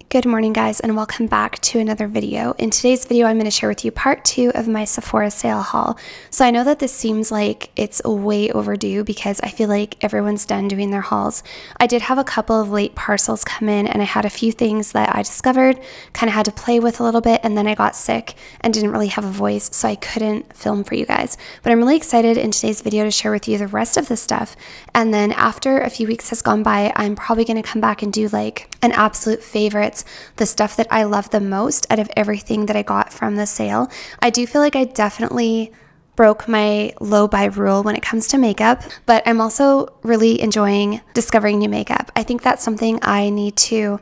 Good morning guys, and welcome back to another video. In today's video I'm going to share with you part 2 of my Sephora sale haul. So I know that this seems like it's way overdue because I feel like everyone's done doing their hauls. I did have a couple of late parcels come in and I had a few things that I discovered, kind of had to play with a little bit, and then I got sick and didn't really have a voice, so I couldn't film for you guys. But I'm really excited in today's video to share with you the rest of the stuff, and then after a few weeks has gone by, I'm probably going to come back and do like an absolute favorites, the stuff that I love the most out of everything that I got from the sale. I do feel like I definitely broke my low buy rule when it comes to makeup, but I'm also really enjoying discovering new makeup. I think that's something I need to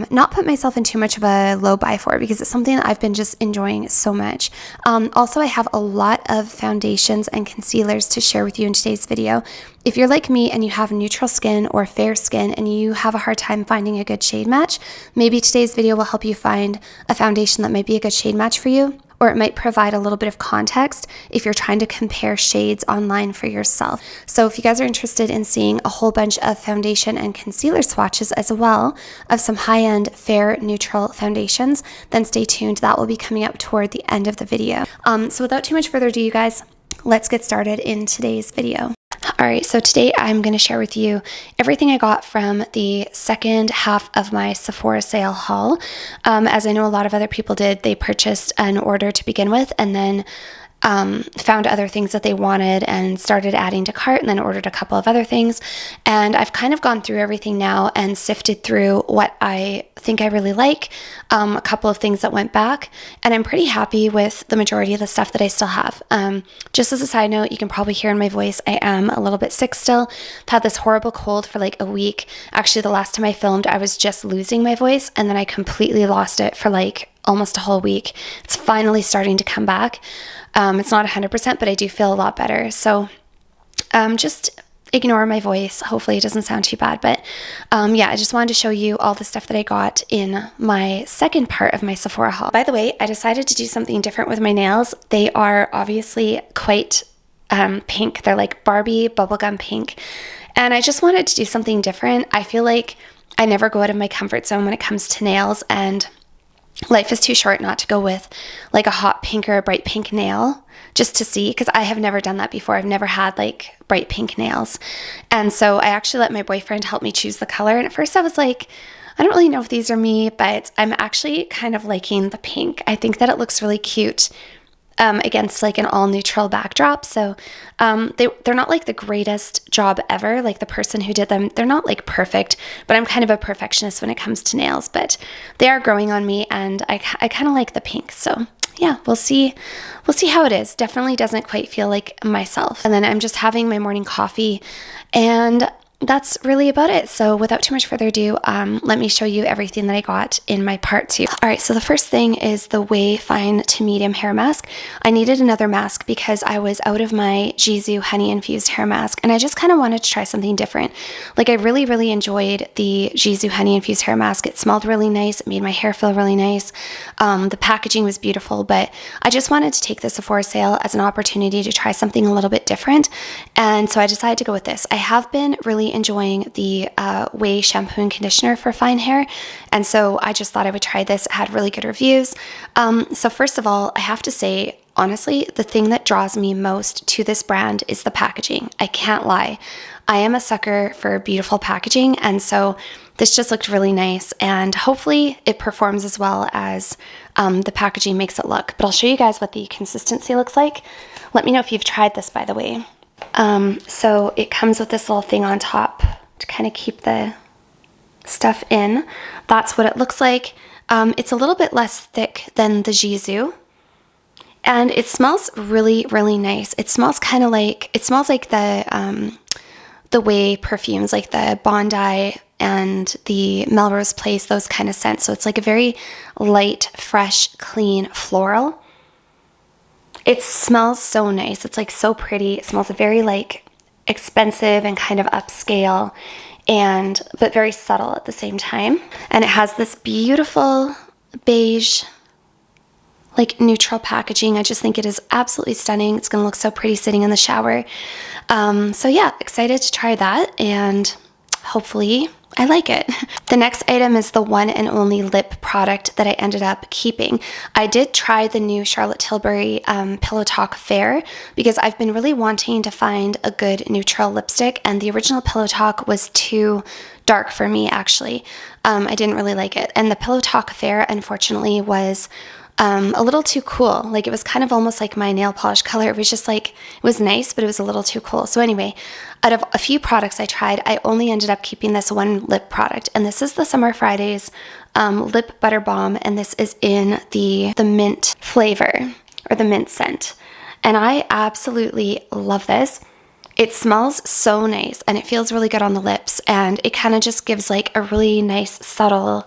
not put myself in too much of a low buy for, because it's something that I've been just enjoying so much. Also, I have a lot of foundations and concealers to share with you in today's video. If you're like me and you have neutral skin or fair skin and you have a hard time finding a good shade match, maybe today's video will help you find a foundation that might be a good shade match for you. Or it might provide a little bit of context if you're trying to compare shades online for yourself. So if you guys are interested in seeing a whole bunch of foundation and concealer swatches as well of some high-end fair neutral foundations, then stay tuned. That will be coming up toward the end of the video. So without too much further ado, you guys, let's get started in today's video. Alright, so today I'm going to share with you everything I got from the second half of my Sephora sale haul. As I know a lot of other people did, they purchased an order to begin with and then found other things that they wanted and started adding to cart, and then ordered a couple of other things. And I've kind of gone through everything now and sifted through what I think I really like, a couple of things that went back, and I'm pretty happy with the majority of the stuff that I still have. Just as a side note, you can probably hear in my voice, I am a little bit sick still. I've had this horrible cold for like a week. Actually, the last time I filmed, I was just losing my voice, and then I completely lost it for like almost a whole week. It's finally starting to come back. It's not 100%, but I do feel a lot better. So just ignore my voice. Hopefully it doesn't sound too bad. But yeah, I just wanted to show you all the stuff that I got in my second part of my Sephora haul. By the way, I decided to do something different with my nails. They are obviously quite pink. They're like Barbie bubblegum pink. And I just wanted to do something different. I feel like I never go out of my comfort zone when it comes to nails, and life is too short not to go with like a hot pink or a bright pink nail just to see, because I have never done that before. I've never had like bright pink nails. And so I actually let my boyfriend help me choose the color. And at first I was like, I don't really know if these are me, but I'm actually kind of liking the pink. I think that it looks really cute against like an all neutral backdrop. So they're not like the greatest job ever. Like the person who did them, they're not like perfect, but I'm kind of a perfectionist when it comes to nails, but they are growing on me, and I kind of like the pink. So yeah, we'll see how it is. Definitely doesn't quite feel like myself. And then I'm just having my morning coffee, and that's really about it. So without too much further ado, let me show you everything that I got in my part 2. All right, so the first thing is the Ouai Fine to Medium Hair Mask. I needed another mask because I was out of my Givenche honey infused hair mask, and I just kind of wanted to try something different. Like I really enjoyed the Givenche honey infused hair mask. It smelled really nice. It made my hair feel really nice. The packaging was beautiful, but I just wanted to take the Sephora sale as an opportunity to try something a little bit different. And so I decided to go with this. I have been really enjoying the Ouai shampoo and conditioner for fine hair, and so I just thought I would try this. It had really good reviews. So first of all, I have to say, honestly, the thing that draws me most to this brand is the packaging. I can't lie. I am a sucker for beautiful packaging, and so this just looked really nice, and hopefully it performs as well as the packaging makes it look. But I'll show you guys what the consistency looks like. Let me know if you've tried this, by the way. So it comes with this little thing on top to kind of keep the stuff in. That's what it looks like. It's a little bit less thick than the Givenche, and it smells really nice. It smells kind of like, it smells like the Ouai perfumes, like the Bondi and the Melrose Place, those kind of scents. So it's like a very light, fresh, clean floral. It smells so nice. It's like so pretty. It smells very like expensive and kind of upscale, and but very subtle at the same time. And it has this beautiful beige, like neutral packaging. I just think it is absolutely stunning. It's gonna look so pretty sitting in the shower. So yeah, excited to try that, and hopefully I like it. The next item is the one and only lip product that I ended up keeping. I did try the new Charlotte Tilbury Pillow Talk Fair because I've been really wanting to find a good neutral lipstick, and the original Pillow Talk was too dark for me, actually. I didn't really like it. And the Pillow Talk Fair, unfortunately, was a little too cool. Like, it was kind of almost like my nail polish color. It was just like, it was nice, but it was a little too cool. So anyway, out of a few products I tried, I only ended up keeping this one lip product. And this is the Summer Fridays Lip Butter Balm. And this is in the mint flavor, or the mint scent. And I absolutely love this. It smells so nice and it feels really good on the lips. And it kind of just gives like a really nice, subtle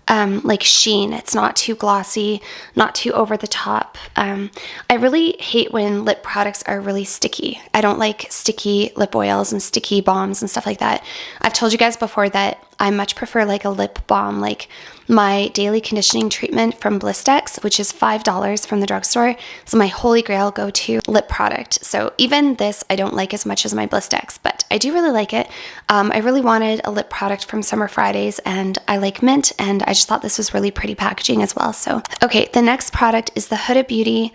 like sheen. It's not too glossy, not too over the top. I really hate when lip products are really sticky. I don't like sticky lip oils and sticky balms and stuff like that. I've told you guys before that I much prefer like a lip balm, like my daily conditioning treatment from Blistex, which is $5 from the drugstore. So my holy grail go-to lip product. So even this I don't like as much as my Blistex, but I do really like it. I really wanted a lip product from Summer Fridays, and I like mint, and I just thought this was really pretty packaging as well. So okay, the next product is the Huda Beauty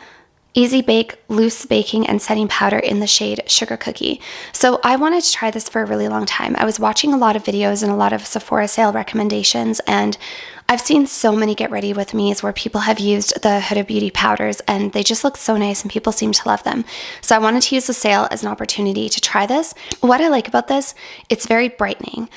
Easy Bake Loose Baking and Setting Powder in the shade Sugar Cookie. So I wanted to try this for a really long time. I was watching a lot of videos and a lot of Sephora sale recommendations, and I've seen so many get ready with me's where people have used the Huda Beauty powders and they just look so nice and people seem to love them. So I wanted to use the sale as an opportunity to try this. What I like about this, it's very brightening.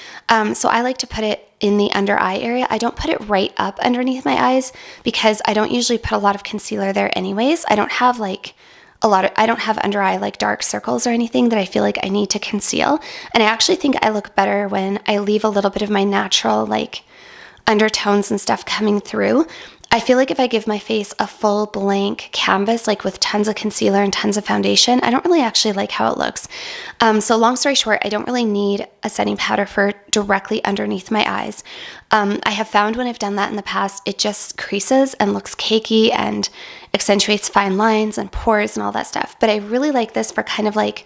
So I like to put it in the under eye area. I don't put it right up underneath my eyes because I don't usually put a lot of concealer there anyways. I don't have like I don't have under eye like dark circles or anything that I feel like I need to conceal. And I actually think I look better when I leave a little bit of my natural like undertones and stuff coming through. I feel like if I give my face a full blank canvas, like with tons of concealer and tons of foundation, I don't really actually like how it looks. So long story short, I don't really need a setting powder for directly underneath my eyes. I have found when I've done that in the past, it just creases and looks cakey and accentuates fine lines and pores and all that stuff. But I really like this for kind of like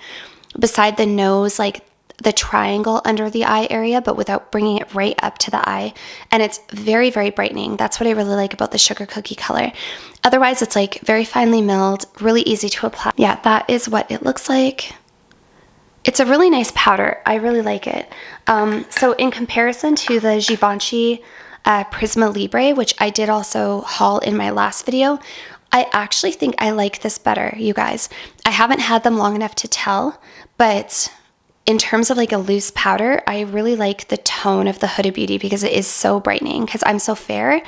beside the nose, like the triangle under the eye area, but without bringing it right up to the eye. And it's very, very brightening. That's what I really like about the Sugar Cookie color. Otherwise, it's like very finely milled, really easy to apply. Yeah, that is what it looks like. It's a really nice powder. I really like it. So in comparison to the Givenche Prisme Libre, which I did also haul in my last video, I actually think I like this better, you guys. I haven't had them long enough to tell, but in terms of like a loose powder, I really like the tone of the Huda Beauty because it is so brightening because I'm so fair.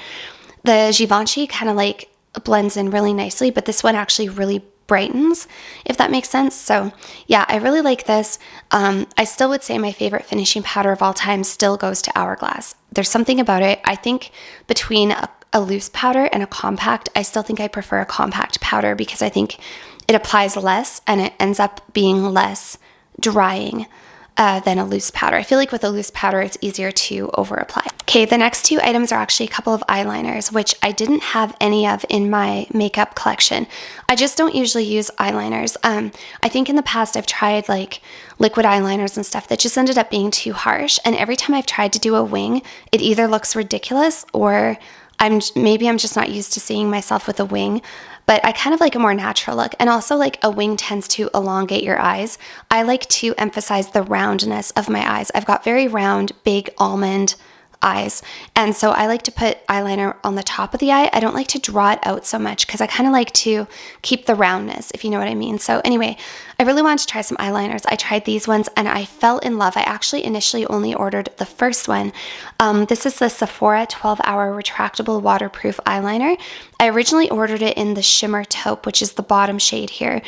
The Givenchy kind of like blends in really nicely, but this one actually really brightens, if that makes sense. So yeah, I really like this. I still would say my favorite finishing powder of all time still goes to Hourglass. There's something about it. I think between a loose powder and a compact, I still think I prefer a compact powder because I think it applies less and it ends up being less drying than a loose powder. I feel like with a loose powder, it's easier to over apply. Okay, the next two items are actually a couple of eyeliners, which I didn't have any of in my makeup collection. I just don't usually use eyeliners. I think in the past I've tried like liquid eyeliners and stuff that just ended up being too harsh. And every time I've tried to do a wing, it either looks ridiculous or maybe I'm just not used to seeing myself with a wing, but I kind of like a more natural look. And also like a wing tends to elongate your eyes. I like to emphasize the roundness of my eyes. I've got very round, big almond eyes. And so I like to put eyeliner on the top of the eye. I don't like to draw it out so much because I kind of like to keep the roundness, if you know what I mean. So anyway, I really wanted to try some eyeliners. I tried these ones and I fell in love. I actually initially only ordered the first one. This is the Sephora 12-Hour Retractable Waterproof Eyeliner. I originally ordered it in the Shimmer Taupe, which is the bottom shade here.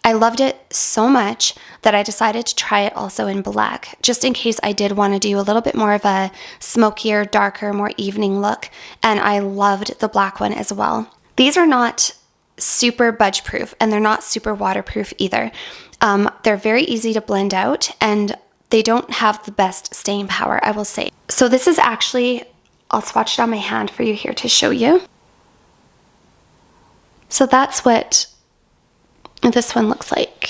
I loved it so much that I decided to try it also in black, just in case I did want to do a little bit more of a smokier, darker, more evening look, and I loved the black one as well. These are not super budge proof, and they're not super waterproof either. They're very easy to blend out, and they don't have the best staying power, I will say. So this is actually, I'll swatch it on my hand for you here to show you. So that's what this one looks like.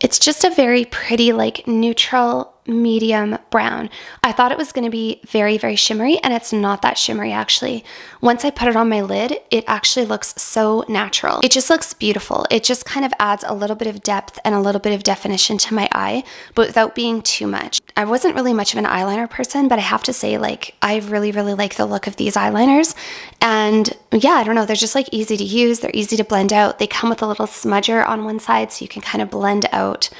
It's just a very pretty, like neutral medium brown. I thought it was going to be very, very shimmery, and it's not that shimmery actually. Once I put it on my lid, it actually looks so natural. It just looks beautiful. It just kind of adds a little bit of depth and a little bit of definition to my eye, but without being too much. I wasn't really much of an eyeliner person, but I have to say, like, I really, really like the look of these eyeliners. And yeah, I don't know, they're just like easy to use. They're easy to blend out. They come with a little smudger on one side, so you can kind of blend out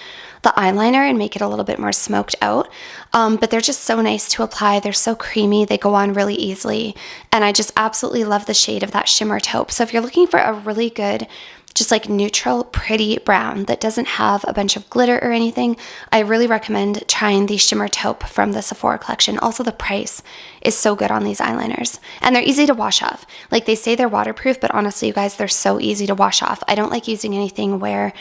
the eyeliner and make it a little bit more smoked out. But they're just so nice to apply. They're so creamy. They go on really easily. And I just absolutely love the shade of that shimmer taupe. So if you're looking for a really good, just like neutral, pretty brown that doesn't have a bunch of glitter or anything, I really recommend trying the shimmer taupe from the Sephora collection. Also, the price is so good on these eyeliners, and they're easy to wash off. Like, they say they're waterproof, but honestly, you guys, they're so easy to wash off. I don't like using anything where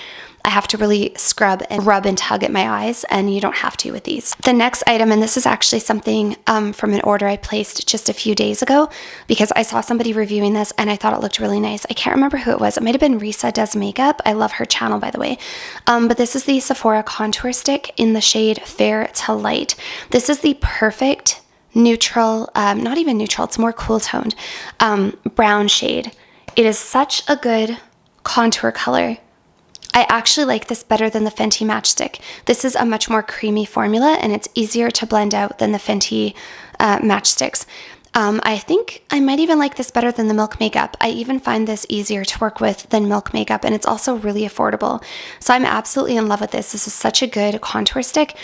I have to really scrub and rub and tug at my eyes, and you don't have to with these. The next item, and this is actually something from an order I placed just a few days ago because I saw somebody reviewing this and I thought it looked really nice. I can't remember who it was. It might have been Risa Does Makeup. I love her channel, by the way. But this is the Sephora Contour Stick in the shade Fair to Light. This is the perfect neutral, not even neutral, it's more cool toned, brown shade. It is such a good contour color. I actually like this better than the Fenty Matchstick. This is a much more creamy formula, and it's easier to blend out than the Fenty Matchsticks. I think I might even like this better than the Milk Makeup. I even find this easier to work with than Milk Makeup, and it's also really affordable. So I'm absolutely in love with this. This is such a good contour stick.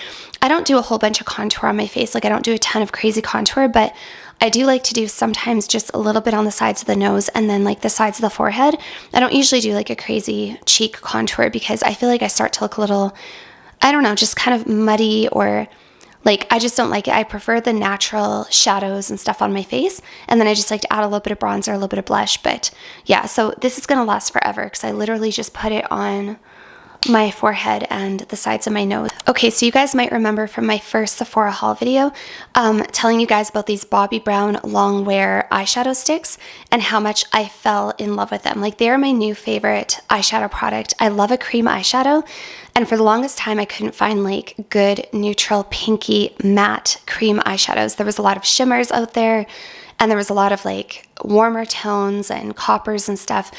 I don't do a whole bunch of contour on my face. Like, I don't do a ton of crazy contour, but I do like to do sometimes just a little bit on the sides of the nose and then like the sides of the forehead. I don't usually do like a crazy cheek contour because I feel like I start to look a little, I don't know, just kind of muddy, or like, I just don't like it. I prefer the natural shadows and stuff on my face, and then I just like to add a little bit of bronzer, a little bit of blush. But yeah, so this is gonna last forever because I literally just put it on my forehead and the sides of my nose. Okay, so you guys might remember from my first Sephora haul video, telling you guys about these Bobbi Brown Longwear eyeshadow sticks and how much I fell in love with them. Like, they're my new favorite eyeshadow product. I love a cream eyeshadow, and for the longest time I couldn't find like good neutral pinky matte cream eyeshadows. There was a lot of shimmers out there, and there was a lot of like warmer tones and coppers and stuff.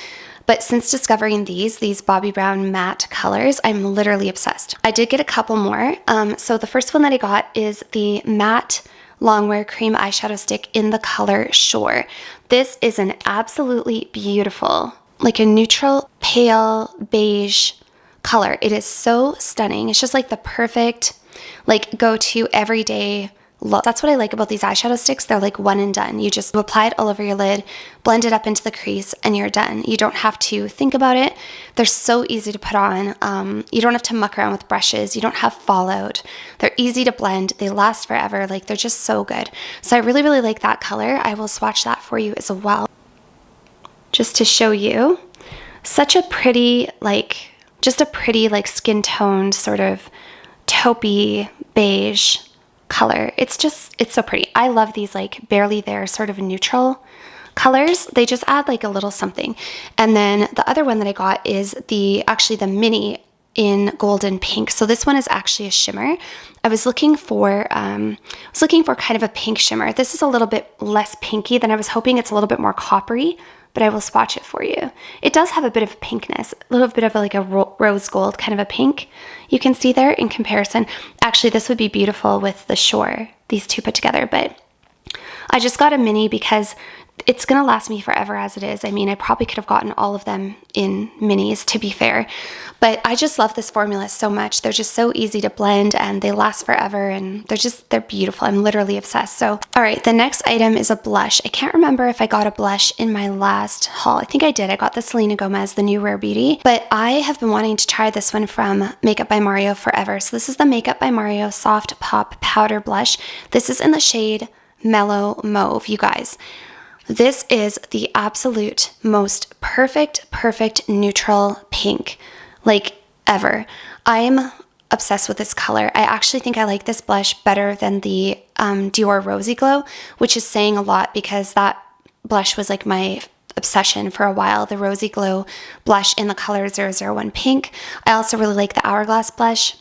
But since discovering these Bobbi Brown matte colors, I'm literally obsessed. I did get a couple more. So the first one that I got is the matte Longwear cream eyeshadow stick in the color Shore. This is an absolutely beautiful, like a neutral pale beige color. It is so stunning. It's just like the perfect, like, go-to everyday look. That's what I like about these eyeshadow sticks. They're like one and done. You just apply it all over your lid, blend it up into the crease, and you're done. You don't have to think about it. They're so easy to put on. You don't have to muck around with brushes. You don't have fallout. They're easy to blend. They last forever. Like, they're just so good. So I really, really like that color. I will swatch that for you as well, just to show you. Such a pretty, like, just a pretty, like, skin toned sort of taupey beige color. It's so pretty. I love these like barely there sort of neutral colors. They just add like a little something. And then the other one that I got is actually the mini in golden pink. So this one is actually a shimmer. I was looking for kind of a pink shimmer. This is a little bit less pinky than I was hoping. It's a little bit more coppery, but I will swatch it for you. It does have a bit of pinkness, a little bit of like a rose gold kind of a pink. You can see there in comparison. Actually, this would be beautiful with the Shore, these two put together, but I just got a mini because it's gonna last me forever as it is. I mean, I probably could have gotten all of them in minis, to be fair, but I just love this formula so much. They're just so easy to blend and they last forever, and they're beautiful. I'm literally obsessed. So, all right, the next item is a blush. I can't remember if I got a blush in my last haul. I think I did. I got the Selena Gomez, the new Rare Beauty, but I have been wanting to try this one from Makeup by Mario forever. So this is the Makeup by Mario Soft Pop Powder Blush. This is in the shade Mellow Mauve, you guys. This is the absolute most perfect neutral pink, like, ever. I'm obsessed with this color. I actually think I like this blush better than the Dior Rosy Glow, which is saying a lot because that blush was like my obsession for a while, the Rosy Glow blush in the color 001 Pink. I also really like the Hourglass blush.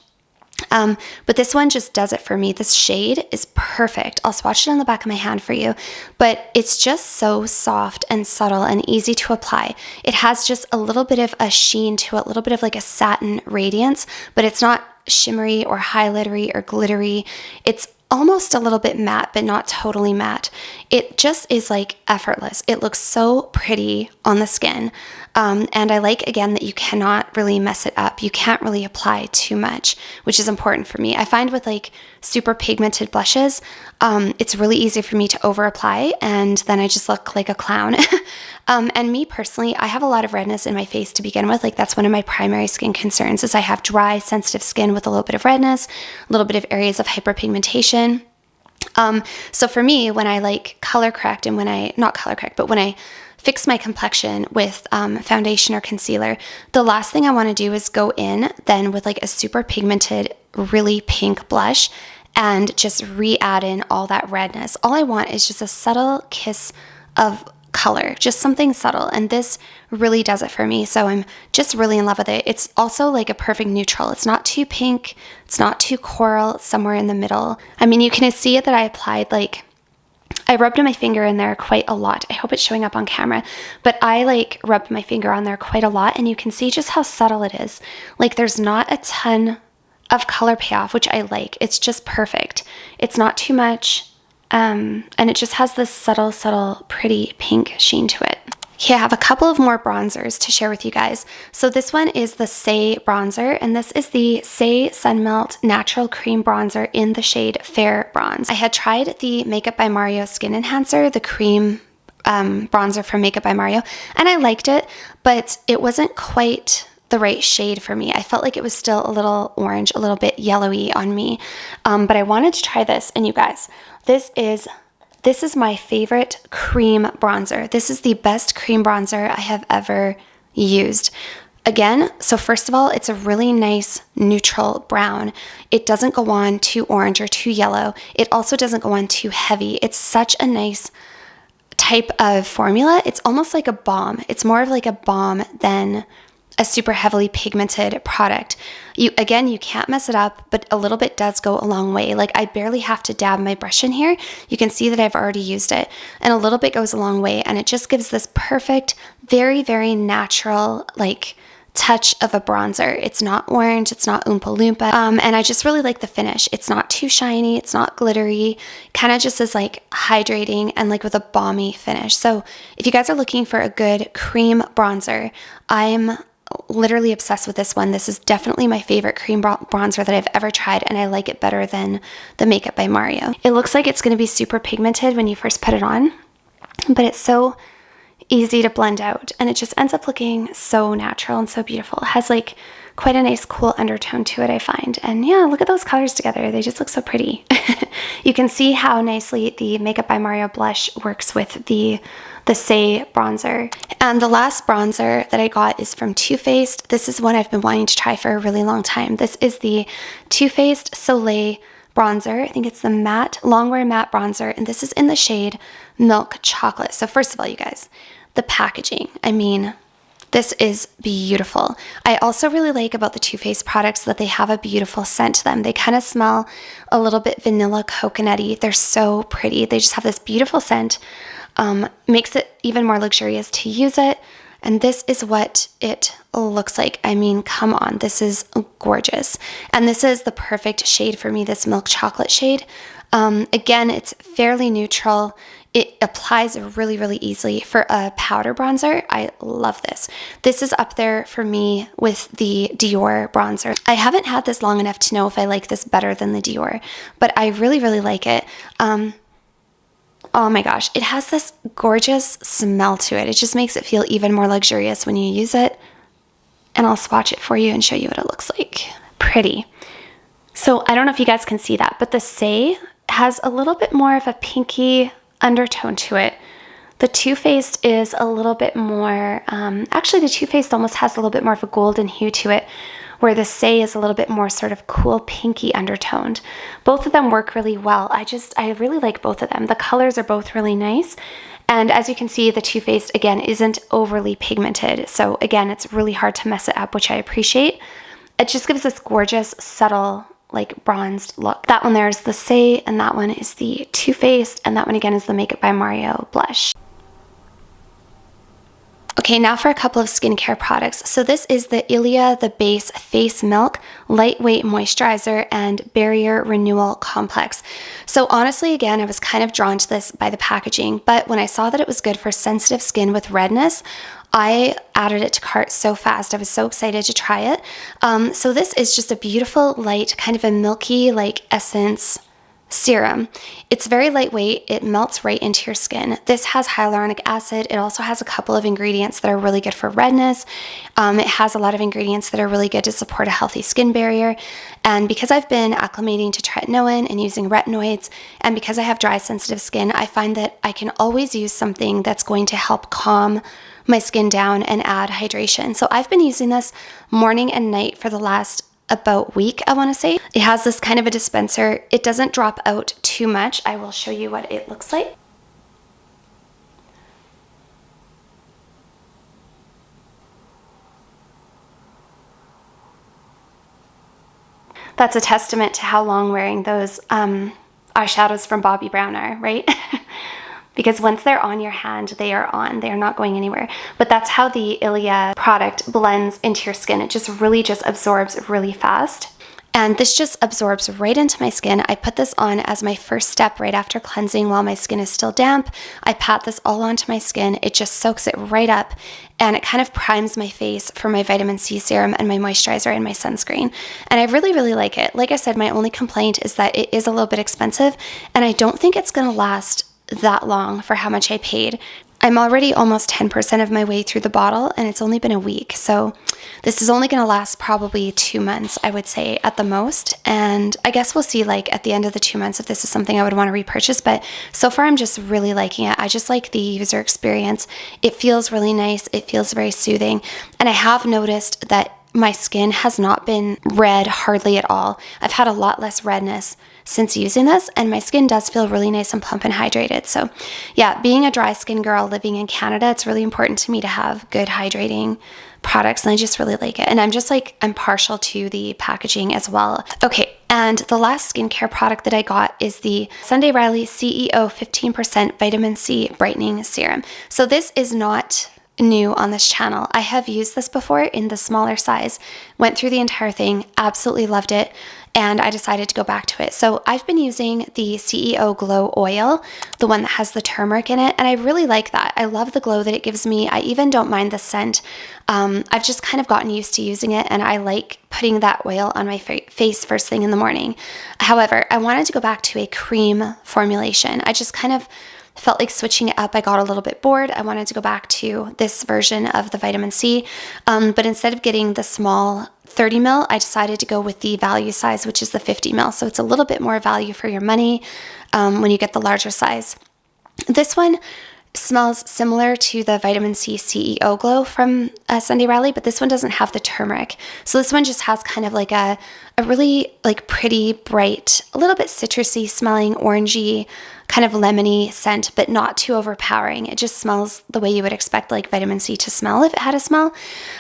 But this one just does it for me. This shade is perfect. I'll swatch it on the back of my hand for you, but it's just so soft and subtle and easy to apply. It has just a little bit of a sheen to it, a little bit of like a satin radiance, but it's not shimmery or highlightery or glittery. It's almost a little bit matte, but not totally matte. It just is like effortless. It looks so pretty on the skin. And I like, again, that you cannot really mess it up. You can't really apply too much, which is important for me. I find with like super pigmented blushes, it's really easy for me to over apply and then I just look like a clown. And me personally, I have a lot of redness in my face to begin with. Like that's one of my primary skin concerns is I have dry, sensitive skin with a little bit of redness, a little bit of areas of hyperpigmentation. So for me, when I like color correct and when I fix my complexion with foundation or concealer, the last thing I want to do is go in then with like a super pigmented, really pink blush and just re-add in all that redness. All I want is just a subtle kiss of color, just something subtle, and this really does it for me. So I'm just really in love with it. It's also like a perfect neutral. It's not too pink, it's not too coral, it's somewhere in the middle. I mean, you can see that I applied like, I rubbed my finger in there quite a lot. I hope it's showing up on camera, but I like rubbed my finger on there quite a lot and you can see just how subtle it is. Like there's not a ton of color payoff, which I like. It's just perfect. It's not too much. And it just has this subtle, pretty pink sheen to it. Okay, I have a couple of more bronzers to share with you guys. So this one is the Saie bronzer, and this is the Saie Sunmelt Natural Cream Bronzer in the shade Fair Bronze. I had tried the Makeup by Mario Skin Enhancer, the cream bronzer from Makeup by Mario, and I liked it, but it wasn't quite the right shade for me. I felt like it was still a little orange, a little bit yellowy on me, but I wanted to try this, and you guys, this is my favorite cream bronzer. This is the best cream bronzer I have ever used. Again, so first of all, it's a really nice neutral brown. It doesn't go on too orange or too yellow. It also doesn't go on too heavy. It's such a nice type of formula. It's almost like a balm. It's more of like a balm than a super heavily pigmented product. You can't mess it up, but a little bit does go a long way. Like I barely have to dab my brush in here. You can see that I've already used it, and a little bit goes a long way, and it just gives this perfect, very, very natural, like touch of a bronzer. It's not orange, it's not Oompa Loompa, and I just really like the finish. It's not too shiny, it's not glittery, kind of just is like hydrating and like with a balmy finish. So if you guys are looking for a good cream bronzer, I'm literally obsessed with this one. This is definitely my favorite cream bronzer that I've ever tried, and I like it better than the Makeup by Mario. It looks like it's going to be super pigmented when you first put it on, but it's so easy to blend out, and it just ends up looking so natural and so beautiful. It has like quite a nice cool undertone to it, I find. And yeah, look at those colors together. They just look so pretty. You can see how nicely the Makeup by Mario blush works with the Saie bronzer. And the last bronzer that I got is from Too Faced. This is one I've been wanting to try for a really long time. This is the Too Faced Soleil bronzer. I think it's the matte, Longwear matte bronzer, and this is in the shade Milk Chocolate. So first of all, you guys, the packaging, I mean, this is beautiful. I also really like about the Too Faced products that they have a beautiful scent to them. They kind of smell a little bit vanilla coconutty. They're so pretty. They just have this beautiful scent. Makes it even more luxurious to use it. And this is what it looks like. I mean, come on, this is gorgeous. And this is the perfect shade for me, this milk chocolate shade. Again, it's fairly neutral. It applies really, really easily. For a powder bronzer, I love this. This is up there for me with the Dior bronzer. I haven't had this long enough to know if I like this better than the Dior, but I really, really like it. Oh my gosh, it has this gorgeous smell to it. It just makes it feel even more luxurious when you use it. And I'll swatch it for you and show you what it looks like. Pretty. So I don't know if you guys can see that, but the Saie has a little bit more of a pinky undertone to it. The Too Faced is a little bit more, actually the Too Faced almost has a little bit more of a golden hue to it, where the Saie is a little bit more sort of cool pinky undertoned. Both of them work really well. I really like both of them. The colors are both really nice. And as you can see, the Too Faced, again, isn't overly pigmented. So again, it's really hard to mess it up, which I appreciate. It just gives this gorgeous, subtle like bronzed look. That one there is the Saie, and that one is the Too Faced, and that one again is the Makeup by Mario blush. Okay, now for a couple of skincare products. So this is the Ilia The Base Face Milk Lightweight Moisturizer and Barrier Renewal Complex. So honestly, again, I was kind of drawn to this by the packaging, but when I saw that it was good for sensitive skin with redness, I added it to cart so fast. I was so excited to try it. So this is just a beautiful, light, kind of a milky, like essence serum. It's very lightweight. It melts right into your skin. This has hyaluronic acid. It also has a couple of ingredients that are really good for redness. It has a lot of ingredients that are really good to support a healthy skin barrier. And because I've been acclimating to tretinoin and using retinoids, and because I have dry, sensitive skin, I find that I can always use something that's going to help calm my skin down and add hydration. So I've been using this morning and night for the last about week, I want to say. It has this kind of a dispenser. It doesn't drop out too much. I will show you what it looks like. That's a testament to how long wearing those eyeshadows from Bobbi Brown are, right? Because once they're on your hand, they are on. They are not going anywhere. But that's how the Ilia product blends into your skin. It just really just absorbs really fast. And this just absorbs right into my skin. I put this on as my first step right after cleansing while my skin is still damp. I pat this all onto my skin. It just soaks it right up, and it kind of primes my face for my vitamin C serum and my moisturizer and my sunscreen. And I really, really like it. Like I said, my only complaint is that it is a little bit expensive, and I don't think it's gonna last that long for how much I paid. I'm already almost 10% of my way through the bottle, and it's only been a week. So this is only gonna last probably 2 months, I would say, at the most. And I guess we'll see, like, at the end of the 2 months if this is something I would want to repurchase. But so far, I'm just really liking it. I just like the user experience. It feels really nice. It feels very soothing. And I have noticed that my skin has not been red hardly at all. I've had a lot less redness since using this, and my skin does feel really nice and plump and hydrated. So yeah, being a dry skin girl living in Canada, it's really important to me to have good hydrating products, and I just really like it. And I'm just like, I'm partial to the packaging as well. Okay, and the last skincare product that I got is the Sunday Riley CEO 15% Vitamin C Brightening Serum. So this is not new on this channel. I have used this before in the smaller size, went through the entire thing, absolutely loved it, and I decided to go back to it. So I've been using the CEO Glow Oil, the one that has the turmeric in it, and I really like that. I love the glow that it gives me. I even don't mind the scent. I've just kind of gotten used to using it, and I like putting that oil on my face first thing in the morning. However, I wanted to go back to a cream formulation. I just kind of felt like switching it up. I got a little bit bored. I wanted to go back to this version of the vitamin C, but instead of getting the small 30 ml, I decided to go with the value size, which is the 50 ml. So it's a little bit more value for your money when you get the larger size. This one smells similar to the Vitamin C CEO Glow from Sunday Riley, but this one doesn't have the turmeric. So this one just has kind of like a really like pretty, bright, a little bit citrusy smelling, orangey, kind of lemony scent, but not too overpowering. It just smells the way you would expect like vitamin C to smell if it had a smell.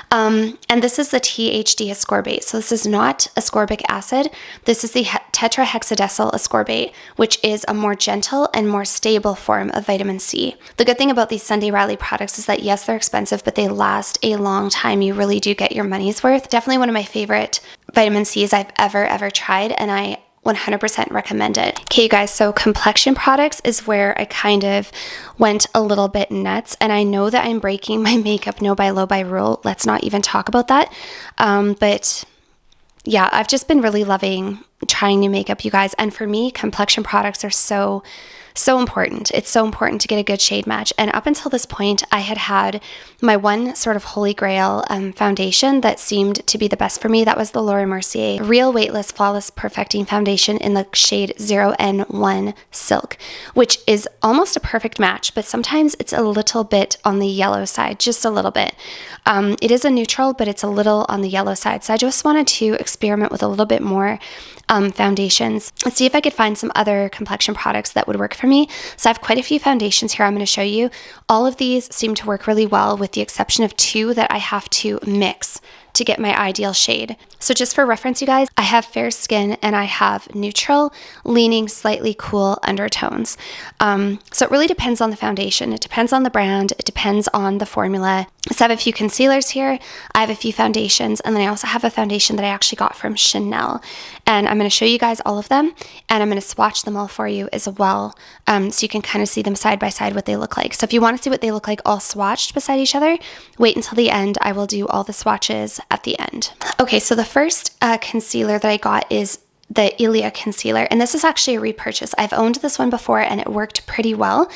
And this is the THD ascorbate. So this is not ascorbic acid. This is the tetrahexadecyl ascorbate, which is a more gentle and more stable form of vitamin C. The good thing about these Sunday Riley products is that yes, they're expensive, but they last a long time. You really do get your money's worth. Definitely one of my favorite vitamin C's I've ever tried, and I 100% recommend it. Okay, you guys, so complexion products is where I kind of went a little bit nuts, and I know that I'm breaking my makeup no buy low buy rule. Let's not even talk about that. But yeah, I've just been really loving trying new makeup, you guys. And for me, complexion products are so important. It's so important to get a good shade match. And up until this point, I had my one sort of holy grail foundation that seemed to be the best for me. That was the Laura Mercier Real Weightless Flawless Perfecting Foundation in the shade 0N1 Silk, which is almost a perfect match, but sometimes it's a little bit on the yellow side, just a little bit. It is a neutral, but it's a little on the yellow side. So I just wanted to experiment with a little bit more foundations and see if I could find some other complexion products that would work for me. So I have quite a few foundations here I'm going to show you. All of these seem to work really well with the exception of two that I have to mix to get my ideal shade. So just for reference, you guys, I have fair skin and I have neutral, leaning slightly cool undertones. So it really depends on the foundation. It depends on the brand. It depends on the formula. So I have a few concealers here. I have a few foundations, and then I also have a foundation that I actually got from Chanel. And I'm going to show you guys all of them, and I'm going to swatch them all for you as well, so you can kind of see them side by side what they look like. So if you want to see what they look like all swatched beside each other, wait until the end. I will do all the swatches at the end. Okay, so the first concealer that I got is the Ilia concealer, and this is actually a repurchase. I've owned this one before and it worked pretty well.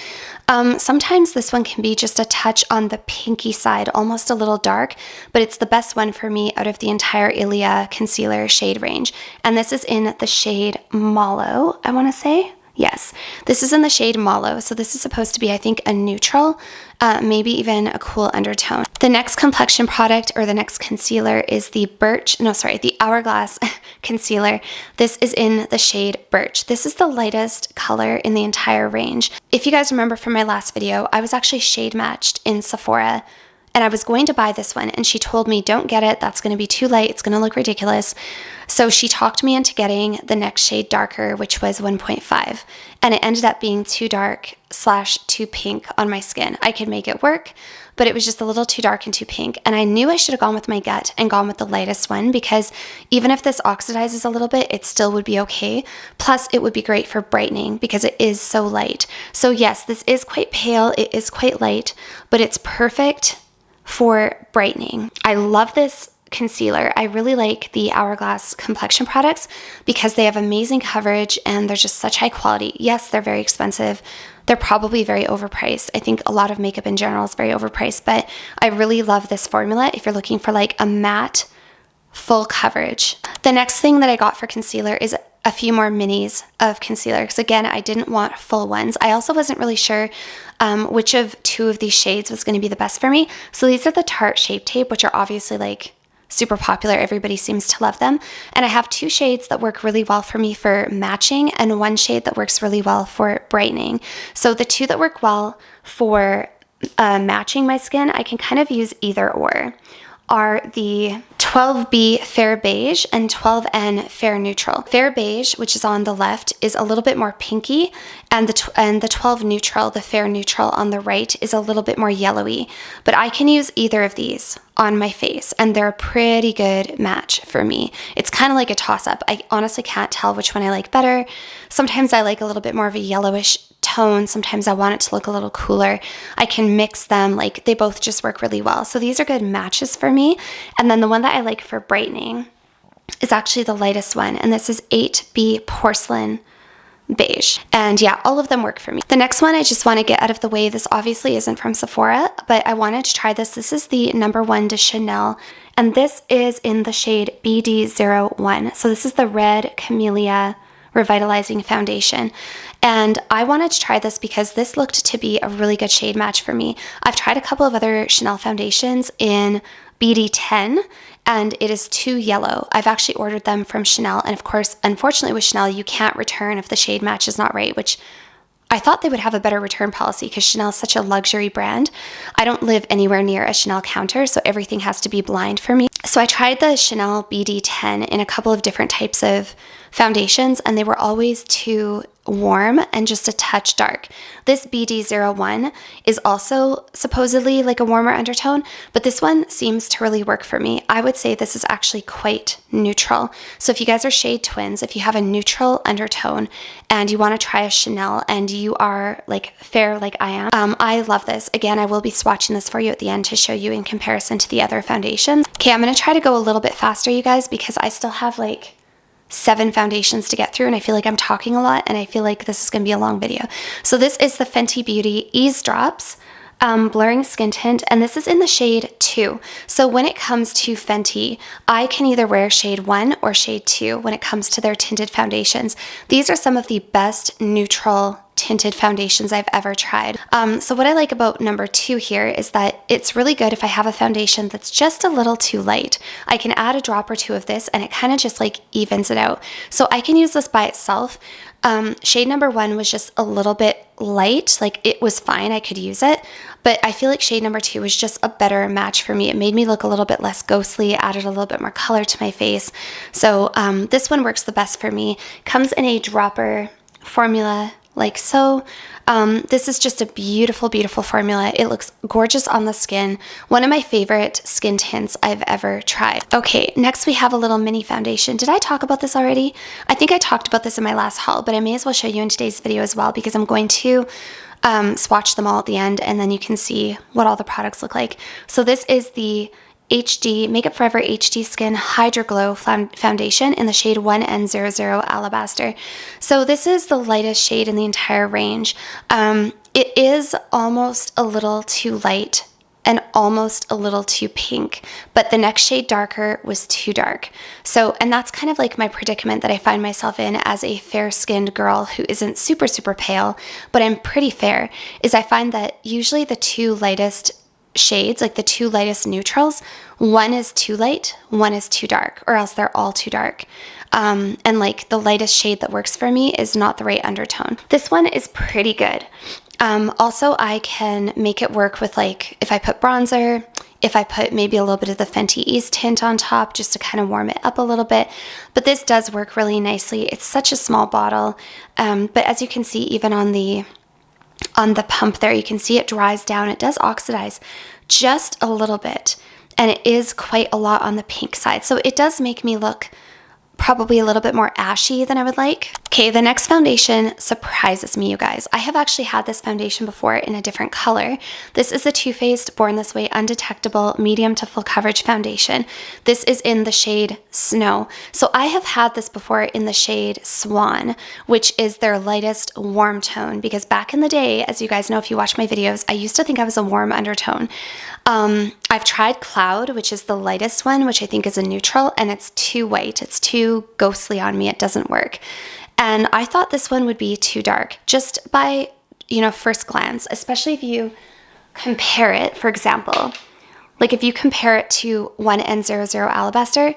Sometimes this one can be just a touch on the pinky side, almost a little dark, but it's the best one for me out of the entire Ilia concealer shade range. And this is in the shade Mellow, I want to say. Yes, this is in the shade Mellow, so this is supposed to be, I think, a neutral, maybe even a cool undertone. The next complexion product, or the next concealer, is the Hourglass concealer. This is in the shade Birch. This is the lightest color in the entire range. If you guys remember from my last video, I was actually shade matched in Sephora, and I was going to buy this one, and she told me, don't get it, that's going to be too light, it's going to look ridiculous. So she talked me into getting the next shade darker, which was 1.5, and it ended up being too dark / too pink on my skin. I could make it work, but it was just a little too dark and too pink, and I knew I should have gone with my gut and gone with the lightest one, because even if this oxidizes a little bit, it still would be okay. Plus, it would be great for brightening because it is so light. So yes, this is quite pale, it is quite light, but it's perfect for brightening. I love this concealer. I really like the Hourglass complexion products because they have amazing coverage and they're just such high quality. Yes, they're very expensive. They're probably very overpriced. I think a lot of makeup in general is very overpriced, but I really love this formula if you're looking for like a matte full coverage. The next thing that I got for concealer is a few more minis of concealer, because again, I didn't want full ones. I also wasn't really sure which of two of these shades was going to be the best for me. So these are the Tarte Shape Tape, which are obviously like super popular. Everybody seems to love them. And I have two shades that work really well for me for matching and one shade that works really well for brightening. So the two that work well for matching my skin, I can kind of use either or, are the 12B Fair Beige and 12N Fair Neutral. Fair Beige, which is on the left, is a little bit more pinky, and the 12 Neutral, the Fair Neutral on the right, is a little bit more yellowy. But I can use either of these on my face, and they're a pretty good match for me. It's kind of like a toss-up. I honestly can't tell which one I like better. Sometimes I like a little bit more of a yellowish tone. Sometimes I want it to look a little cooler. I can mix them, like they both just work really well. So these are good matches for me. And then the one that I like for brightening is actually the lightest one, and this is 8B Porcelain Beige. And yeah, all of them work for me. The next one I just want to get out of the way. This obviously isn't from Sephora, but I wanted to try this. This is the No. 1 de Chanel, and this is in the shade BD01. So this is the Red Camellia Revitalizing Foundation. And I wanted to try this because this looked to be a really good shade match for me. I've tried a couple of other Chanel foundations in BD10, and it is too yellow. I've actually ordered them from Chanel, and of course, unfortunately with Chanel, you can't return if the shade match is not right, which I thought they would have a better return policy because Chanel is such a luxury brand. I don't live anywhere near a Chanel counter, so everything has to be blind for me. So I tried the Chanel BD10 in a couple of different types of foundations, and they were always too warm and just a touch dark. This BD01 is also supposedly like a warmer undertone, but this one seems to really work for me. I would say this is actually quite neutral. So if you guys are shade twins, if you have a neutral undertone and you want to try a Chanel and you are like fair like I am, I love this. Again, I will be swatching this for you at the end to show you in comparison to the other foundations. Okay, I'm going to try to go a little bit faster, you guys, because I still have like 7 foundations to get through, and I feel like I'm talking a lot, and I feel like this is going to be a long video. So this is the Fenty Beauty Eaze Drops Blurring Skin Tint, and this is in the shade 2. So when it comes to Fenty, I can either wear shade 1 or shade 2 when it comes to their tinted foundations. These are some of the best neutral tinted foundations I've ever tried. So what I like about number 2 here is that it's really good if I have a foundation that's just a little too light. I can add a drop or two of this and it kind of just like evens it out. So I can use this by itself. Shade number 1 was just a little bit light. Like, it was fine, I could use it, but I feel like shade number 2 was just a better match for me. It made me look a little bit less ghostly, added a little bit more color to my face. So this one works the best for me. Comes in a dropper formula like so. This is just a beautiful, beautiful formula. It looks gorgeous on the skin. One of my favorite skin tints I've ever tried. Okay, next we have a little mini foundation. Did I talk about this already? I think I talked about this in my last haul, but I may as well show you in today's video as well because I'm going to swatch them all at the end and then you can see what all the products look like. So this is the HD Makeup Forever HD Skin Hydra Glow Foundation in the shade 1N00 Alabaster. So this is the lightest shade in the entire range. It is almost a little too light and almost a little too pink, but the next shade darker was too dark. So, and that's kind of like my predicament that I find myself in as a fair-skinned girl who isn't super, super pale, but I'm pretty fair, is I find that usually the two lightest shades, like the two lightest neutrals, one is too light, one is too dark, or else they're all too dark. And like the lightest shade that works for me is not the right undertone. This one is pretty good. Also, I can make it work with, like, if I put bronzer, if I put maybe a little bit of the Fenty Eaze tint on top just to kind of warm it up a little bit. But this does work really nicely. It's such a small bottle. But as you can see, even on the pump there, you can see it dries down. It does oxidize just a little bit, and it is quite a lot on the pink side. So it does make me look probably a little bit more ashy than I would like. Okay, the next foundation surprises me, you guys. I have actually had this foundation before in a different color. This is the Too Faced Born This Way Undetectable Medium to Full Coverage Foundation. This is in the shade Snow. So I have had this before in the shade Swan, which is their lightest warm tone, because back in the day, as you guys know if you watch my videos, I used to think I was a warm undertone. I've tried Cloud, which is the lightest one, which I think is a neutral, and it's too white. It's too ghostly on me. It doesn't work. And I thought this one would be too dark, just by, first glance, especially if you compare it, for example, like if you compare it to 1N00 Alabaster,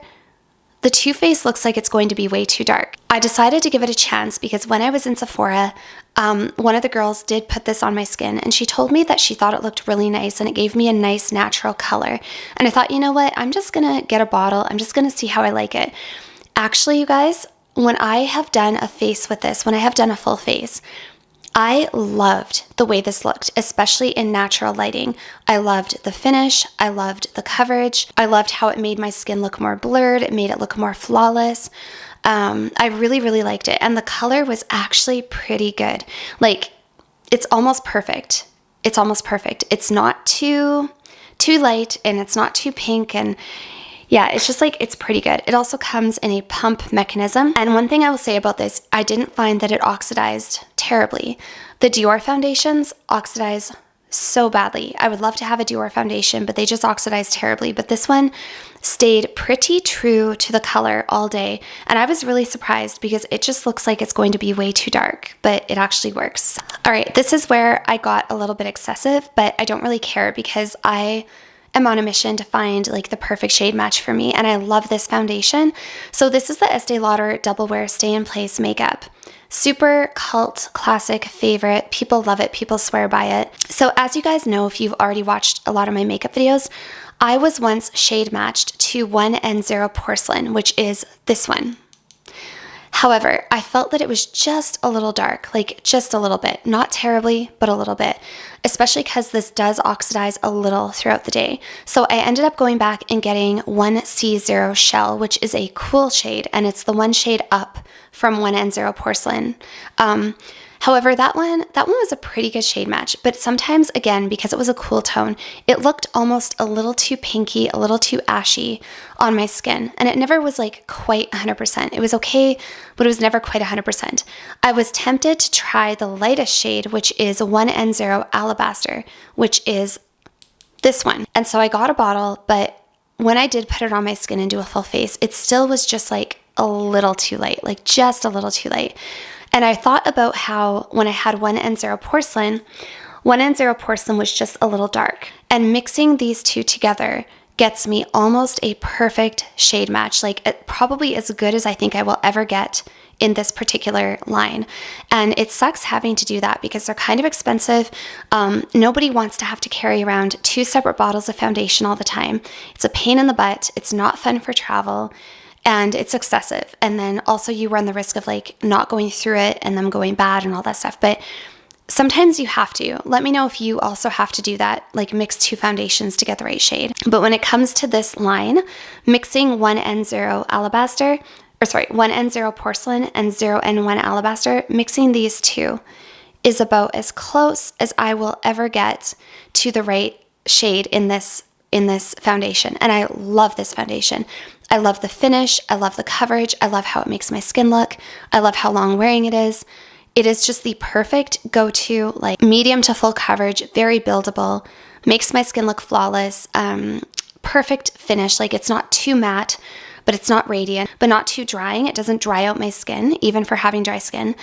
the Too Faced looks like it's going to be way too dark. I decided to give it a chance because when I was in Sephora, one of the girls did put this on my skin and she told me that she thought it looked really nice and it gave me a nice natural color. And I thought, you know what, I'm just gonna get a bottle. I'm just gonna see how I like it. Actually, you guys, when I have done a face with this, when I have done a full face, I loved the way this looked, especially in natural lighting. I loved the finish. I loved the coverage. I loved how it made my skin look more blurred. It made it look more flawless. I really, really liked it. And the color was actually pretty good. Like, it's almost perfect. It's almost perfect. It's not too light and it's not too pink, and yeah, it's just like, it's pretty good. It also comes in a pump mechanism. And one thing I will say about this, I didn't find that it oxidized terribly. The Dior foundations oxidize so badly. I would love to have a Dior foundation, but they just oxidize terribly. But this one stayed pretty true to the color all day. And I was really surprised because it just looks like it's going to be way too dark, but it actually works. All right, this is where I got a little bit excessive, but I don't really care because I am on a mission to find like the perfect shade match for me, and I love this foundation. So this is the Estee Lauder Double Wear Stay in Place makeup. Super cult classic favorite. People love it. People swear by it. So as you guys know, if you've already watched a lot of my makeup videos, I was once shade matched to 1N0 Porcelain, which is this one. However, I felt that it was just a little dark, like just a little bit, not terribly, but a little bit, especially because this does oxidize a little throughout the day. So I ended up going back and getting 1C0 Shell, which is a cool shade, and it's the one shade up from 1N0 Porcelain. However, that one was a pretty good shade match, but sometimes, again, because it was a cool tone, it looked almost a little too pinky, a little too ashy on my skin, and it never was like quite 100%. It was okay, but it was never quite 100%. I was tempted to try the lightest shade, which is 1N0 Alabaster, which is this one. And so I got a bottle, but when I did put it on my skin and do a full face, it still was just like a little too light, like just a little too light. And I thought about how when I had 1N0 Porcelain, 1N0 Porcelain was just a little dark. And mixing these two together gets me almost a perfect shade match. Like, it probably as good as I think I will ever get in this particular line. And it sucks having to do that because they're kind of expensive. Nobody wants to have to carry around 2 separate bottles of foundation all the time. It's a pain in the butt. It's not fun for travel. And it's excessive. And then also you run the risk of like not going through it and them going bad and all that stuff. But sometimes you have to. Let me know if you also have to do that, like mix 2 foundations to get the right shade. But when it comes to this line, mixing 1N0 Alabaster, 1N0 Porcelain and 0N1 Alabaster, mixing these 2 is about as close as I will ever get to the right shade in this foundation. And I love this foundation. I love the finish. I love the coverage. I love how it makes my skin look. I love how long wearing it is. It is just the perfect go-to, like medium to full coverage, very buildable, makes my skin look flawless, perfect finish. Like it's not too matte, but it's not radiant, but not too drying. It doesn't dry out my skin, even for having dry skin.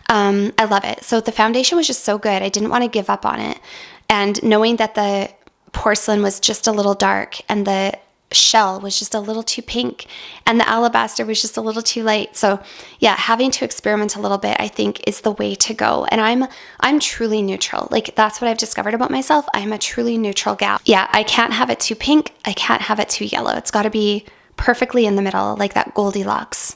I love it. So the foundation was just so good. I didn't want to give up on it. And knowing that the porcelain was just a little dark and the shell was just a little too pink and the alabaster was just a little too light. So yeah, having to experiment a little bit, I think, is the way to go. And I'm truly neutral. Like that's what I've discovered about myself. I'm a truly neutral gal. Yeah, I can't have it too pink. I can't have it too yellow. It's got to be perfectly in the middle, like that Goldilocks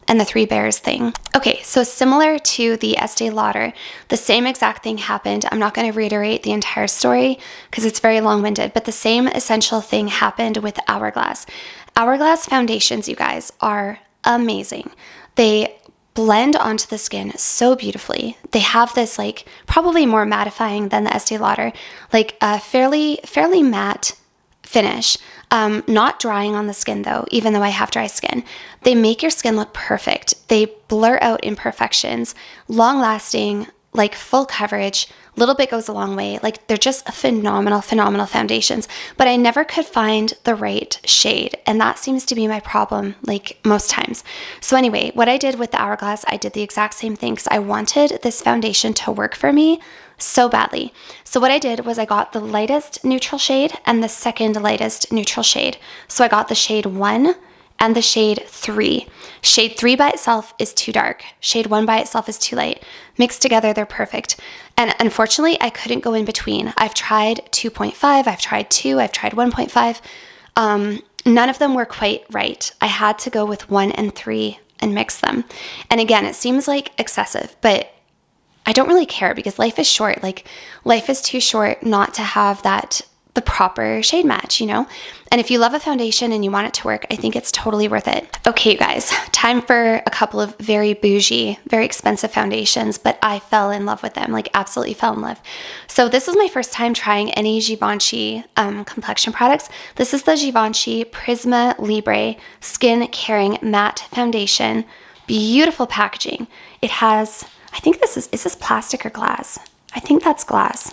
and the 3 bears thing. Okay, so similar to the Estee Lauder, the same exact thing happened. I'm not going to reiterate the entire story because it's very long-winded, but the same essential thing happened with Hourglass. Hourglass foundations, you guys, are amazing. They blend onto the skin so beautifully. They have this like probably more mattifying than the Estee Lauder, like a fairly matte finish. Not drying on the skin though, even though I have dry skin. They make your skin look perfect. They blur out imperfections, long lasting, like full coverage. Little bit goes a long way. Like they're just phenomenal foundations, but I never could find the right shade. And that seems to be my problem, like most times. So anyway, what I did with the Hourglass, I did the exact same thing because I wanted this foundation to work for me so badly. So what I did was I got the lightest neutral shade and the second lightest neutral shade. So I got the shade 1 and the shade 3. Shade 3 by itself is too dark. Shade 1 by itself is too light. Mixed together, they're perfect. And unfortunately, I couldn't go in between. I've tried 2.5, I've tried 2, I've tried 1.5. None of them were quite right. I had to go with 1 and 3 and mix them. And again, it seems like excessive, but I don't really care because life is short. Like life is too short not to have the proper shade match, you know? And if you love a foundation and you want it to work, I think it's totally worth it. Okay, you guys, time for a couple of very bougie, very expensive foundations, but I fell in love with them, like absolutely fell in love. So this is my first time trying any Givenche complexion products. This is the Givenche Prisme Libre Skin Caring Matte Foundation. Beautiful packaging. It has, I think is this plastic or glass? I think that's glass.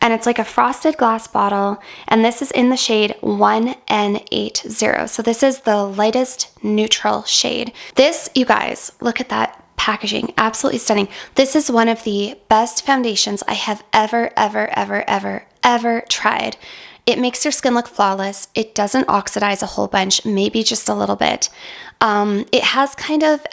And it's like a frosted glass bottle. And this is in the shade 1N80. So this is the lightest neutral shade. This, you guys, look at that packaging. Absolutely stunning. This is one of the best foundations I have ever tried. It makes your skin look flawless. It doesn't oxidize a whole bunch, maybe just a little bit. It has kind of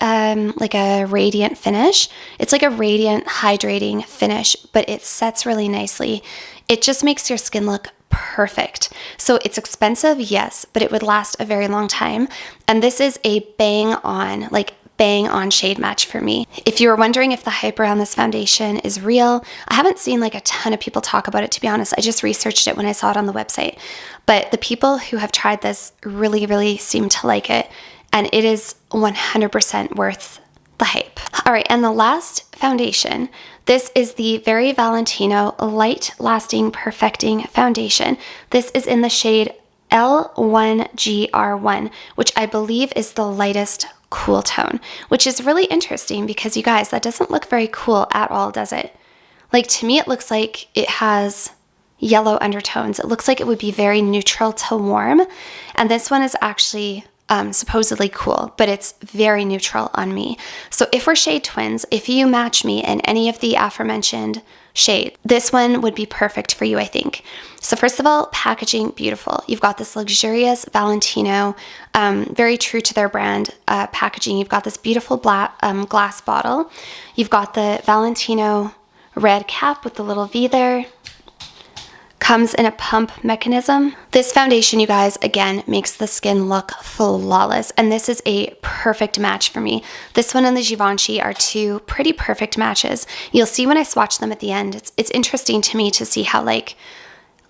like a radiant finish. It's like a radiant, hydrating finish, but it sets really nicely. It just makes your skin look perfect. So it's expensive, yes, but it would last a very long time. And this is a bang on shade match for me. If you were wondering if the hype around this foundation is real, I haven't seen like a ton of people talk about it, to be honest. I just researched it when I saw it on the website. But the people who have tried this really seem to like it. And it is 100% worth the hype. All right, and the last foundation, this is the Very Valentino Light Lasting Perfecting Foundation. This is in the shade L1GR1, which I believe is the lightest cool tone, which is really interesting because, you guys, that doesn't look very cool at all, does it? Like, to me, it looks like it has yellow undertones. It looks like it would be very neutral to warm. And this one is actually supposedly cool, but it's very neutral on me. So if we're shade twins, if you match me in any of the aforementioned shades, this one would be perfect for you, I think. So first of all, packaging, beautiful. You've got this luxurious Valentino, very true to their brand packaging. You've got this beautiful black, glass bottle. You've got the Valentino red cap with the little V there. Comes in a pump mechanism. This foundation, you guys, again, makes the skin look flawless, and this is a perfect match for me. This one and the Givenchy are two pretty perfect matches. You'll see when I swatch them at the end. It's interesting to me to see how, like,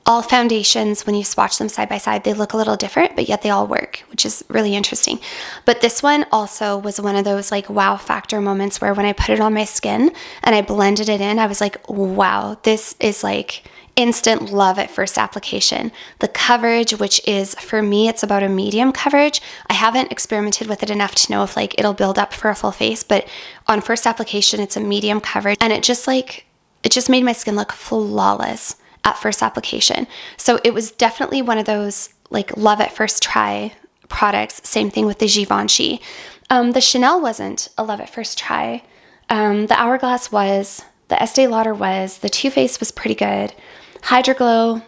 all foundations, when you swatch them side by side, they look a little different, but yet they all work, which is really interesting. But this one also was one of those like wow factor moments where when I put it on my skin and I blended it in, I was like, wow, this is like instant love at first application. The coverage, which is, for me, it's about a medium coverage. I haven't experimented with it enough to know if like it'll build up for a full face, but on first application, it's a medium coverage, and it just made my skin look flawless at first application. So it was definitely one of those like love at first try products. Same thing with the Givenchy. The Chanel wasn't a love at first try. The Hourglass was, the Estee Lauder was, the Too Faced was pretty good. Hydra Glow,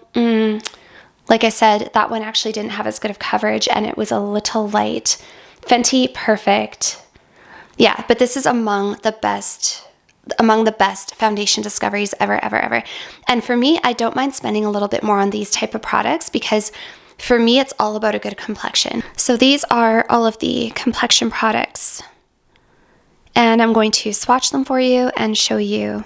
like I said, that one actually didn't have as good of coverage and it was a little light. Fenty, perfect. Yeah, but this is among the best foundation discoveries ever. And for me, I don't mind spending a little bit more on these type of products because for me, it's all about a good complexion. So these are all of the complexion products. And I'm going to swatch them for you and show you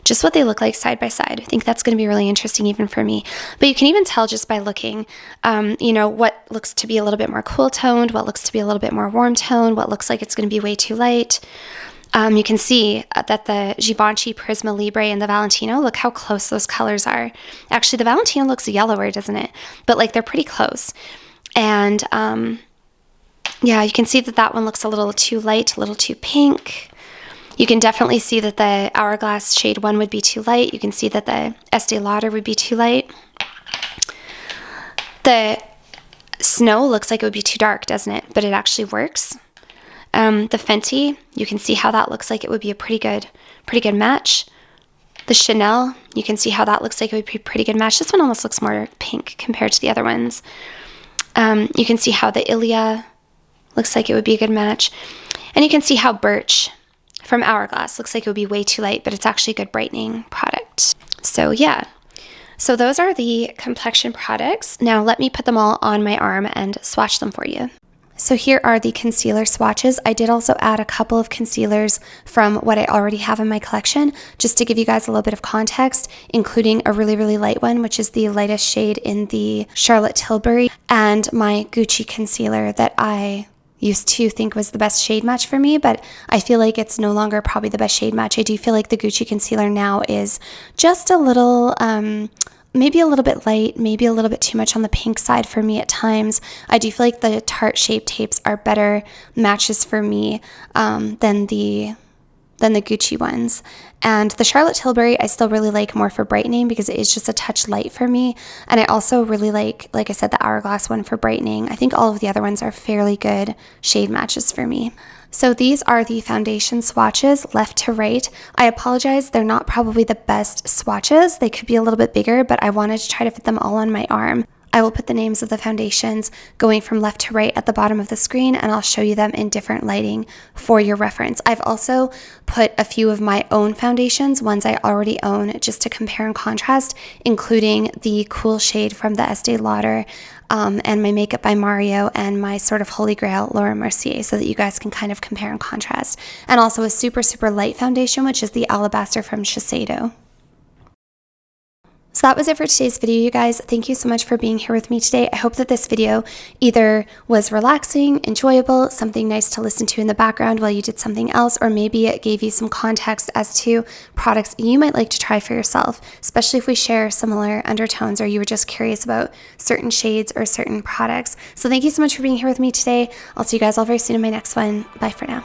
just what they look like side by side. I think that's going to be really interesting even for me. But you can even tell just by looking, you know, what looks to be a little bit more cool toned, what looks to be a little bit more warm toned, what looks like it's going to be way too light. You can see that the Givenchy, Prisme, Libre, and the Valentino, look how close those colors are. Actually, the Valentino looks yellower, doesn't it? But like they're pretty close. And yeah, you can see that that one looks a little too light, a little too pink. You can definitely see that the Hourglass shade 1 would be too light. You can see that the Estee Lauder would be too light. The Snow looks like it would be too dark, doesn't it? But it actually works. The Fenty, you can see how that looks like it would be a pretty good match. The Chanel, you can see how that looks like it would be a pretty good match. This one almost looks more pink compared to the other ones. You can see how the Ilia looks like it would be a good match. And you can see how Birch from Hourglass looks like it would be way too light, but it's actually a good brightening product. So yeah. So those are the complexion products. Now let me put them all on my arm and swatch them for you. So here are the concealer swatches. I did also add a couple of concealers from what I already have in my collection, just to give you guys a little bit of context, including a really, really light one, which is the lightest shade in the Charlotte Tilbury, and my Gucci concealer that I used to think was the best shade match for me, but I feel like it's no longer probably the best shade match. I do feel like the Gucci concealer now is just a little, maybe a little bit light, maybe a little bit too much on the pink side for me at times. I do feel like the Tarte Shape Tapes are better matches for me than the Gucci ones. And the Charlotte Tilbury I still really like more for brightening because it is just a touch light for me. And I also really like I said, the Hourglass one for brightening. I think all of the other ones are fairly good shade matches for me. So these are the foundation swatches left to right. I apologize, they're not probably the best swatches. They could be a little bit bigger, but I wanted to try to fit them all on my arm. I will put the names of the foundations going from left to right at the bottom of the screen, and I'll show you them in different lighting for your reference. I've also put a few of my own foundations, ones I already own, just to compare and contrast, including the cool shade from the Estee Lauder, and my Makeup by Mario, and my sort of holy grail Laura Mercier, so that you guys can kind of compare and contrast. And also a super, super light foundation, which is the Alabaster from Shiseido. So that was it for today's video, you guys. Thank you so much for being here with me today. I hope that this video either was relaxing, enjoyable, something nice to listen to in the background while you did something else, or maybe it gave you some context as to products you might like to try for yourself, especially if we share similar undertones or you were just curious about certain shades or certain products. So thank you so much for being here with me today. I'll see you guys all very soon in my next one. Bye for now.